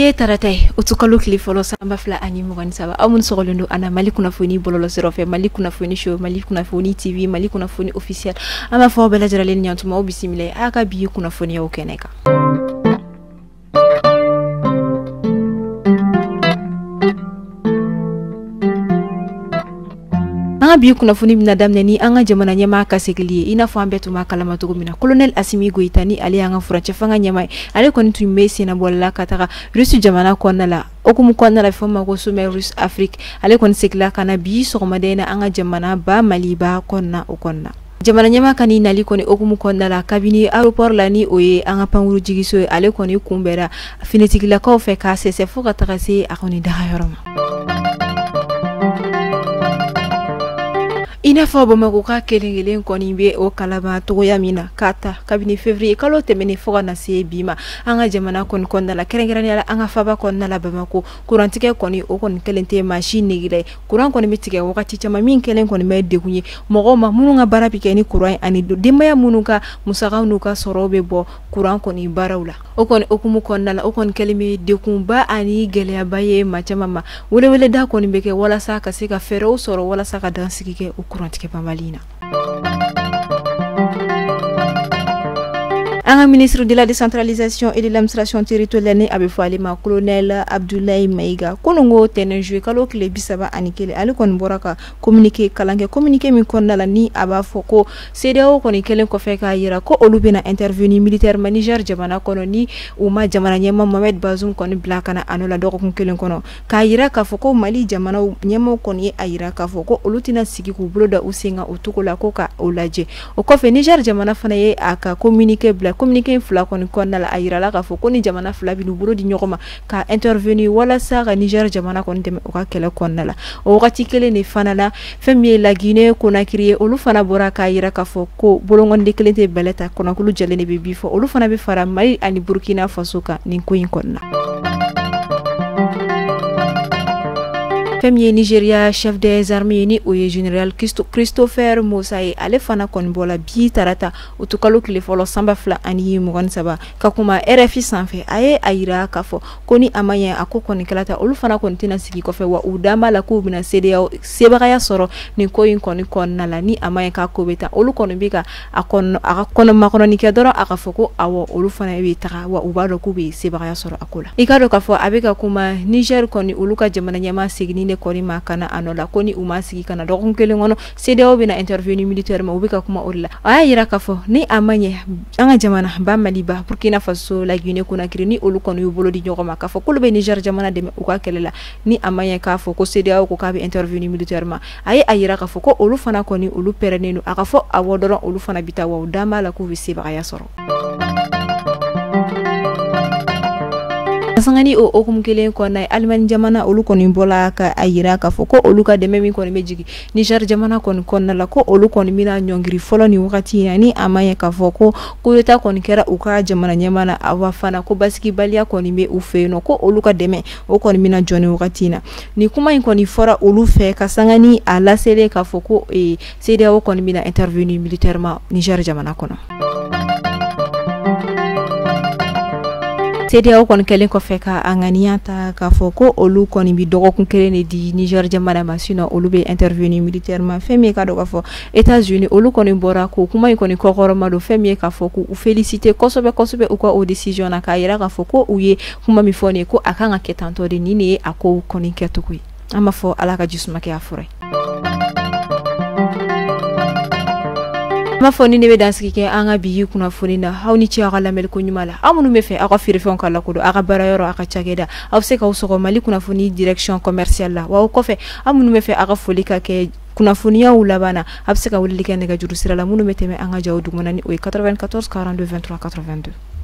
Biye taratay utukalo kili folo samba fla ani mugani saba amun sogolendo ana mali kuna foni bololo serofe mali kuna foni show mali kuna foni tv mali kuna foni officiel ama fo bela jarale nyantuma obisimile aka biye kuna foni ya ukeneka biyu kuna funi bina damne ni anga jamana nyama kasekliye ina fo ambetu makala matugumina colonel Assimi Goïta ni ali anga furanche fanga nyama ale koni tu mesi na bolla kataka rusu jamana konnala okumu konnala foma ko sume rus afrique ale koni sekla kana bi so madena anga jamana ba mali ba konna okonna jamana nyama kani nali koni okumu konnala kabini aéroport lani oye anga panguru jigiso ale koni kumbera finetikila ko fe ka sese fo kataka se akoni dahayoroma ina fo bamako ka kelengelen koni be o kalaba to yamina kata kabini février kalo temene fo na se bima anga jamana kon na la kerengerani ala anga faba kon na la bamako kurantike koni o kon kelente machine nigile kuran koni mitike wakati chama min kelen koni me degunye mogo ma mununga barabi keni kuran ani dimaya munuka musaka nuka sorobe bo kuran koni barawla o kon okumu kon na la o kon kelime dekumba ani gele abaye machama ma wele da koni beke wala saka sika fero soro wala saka dansikike kurantike pamalina un ministre de la décentralisation et de l'administration territoriale abe falima colonel Abdoulaye Maïga konongo tenen jouer kalo kle bisaba anikele ali kon boraka communiquer kalange communiquer mi konnala ni aba foko CEDEAO koni kelen ko feka yira ko olubina intervenir militaire manager jamana kono ni uma jamana nyema Mohamed Bazoum koni blakana anola doko kun kelen kono ka yira ka foko Mali jamana nyema koni ayira ka foko olutina sigi ku bloda usinga utukola ko ka olaje o ko fe Niger jamana fana ye aka communiquer communiquer fla kon konna la ayira la ka fo ko ni jamana fla bi buro di nyokoma ka intervenir wala sa ga Niger jamana kon dem o ka kele konna la o wakati kele ni fana la femie la Guinée Conakry olu fana bora ka ayira ka fo ko bolongon de kelente beleta konakulu jalene be bi fo olu fana be fara Mali ani Burkina Faso ka nin ko yin konna Premier Nigeria chef des armées ni oye général Christopher Mosaye ale fana kon bola bi tarata utukalo kile folo samba fla ani mugon saba kakuma RFI sanfe aye ayira kafo koni amaya akoko nikalata olu fana kon tina sigi ko fe wa udama la ko bina CEDEAO sebagaya soro ni ko yin kon nala ni amaya ka ko beta olu kon bika akon makono ni kedoro akafoko awo olu fana be taka wa ubado ko be sebagaya soro akola ikado kafo abeka kuma Niger koni uluka jamana nyama signi ne koni makana anola koni umasigi kana dokon kelengono CEDEAO bina intervenir militairement ubika kuma orla aya yira kafo ni amanye anga jamana ba Mali ba Burkina Faso la Guinée Conakry ni olu kono yobolo di nyokoma kafo kulube Niger jamana de uka kelela ni amanye kafo ko CEDEAO ko kabe intervenir militairement aya ayira kafo ko olu fana koni olu perenenu akafo awodoro olu fana bita wa udama la ku visi ba ya soro sangani o okum kelen ko nay alman jamana olu kon imbola ka ayira ka foko olu ka de memi kon mejigi Niger jamana kon la ko olu kon mina nyongiri folo ni wakati yani amaya ka foko ko yota kon kera uka jamana nyamana awafana ko baski balia kon me ufeno ko olu ka deme o kon mina joni wakati na ni kuma in kon fora olu fe ka sangani ala sele ka foko CEDEAO kon mina intervenir militairement Niger jamana kono CEDEAO kon kelen ko feka anganiata ka foko olu kon bi dogo kun kelen di Niger jamana masino olu be intervenir militairement femi ka dogo fo États-Unis olu kon bora ko kuma kon ko koroma do femi ka foko u féliciter kosobe u ko o décision na ka yira ka foko uye kuma mi fone ko akanga ketanto de nini ako kon keto kui ama fo alaka jusma ke afure ma foni ne be danski ke anga biyi kuna foni na hawni ci aga lamel ko nyumala amunu me fe aga firi fon kala ko do aga barayoro aga chageda aw se ka usoko Mali kuna foni direction commerciale la wa ko fe amunu me fe aga foli ka ke kuna foni ya ulabana abse ka wulli ke ne ga juru sira la munu meteme anga jawdu monani o 94 42 23 82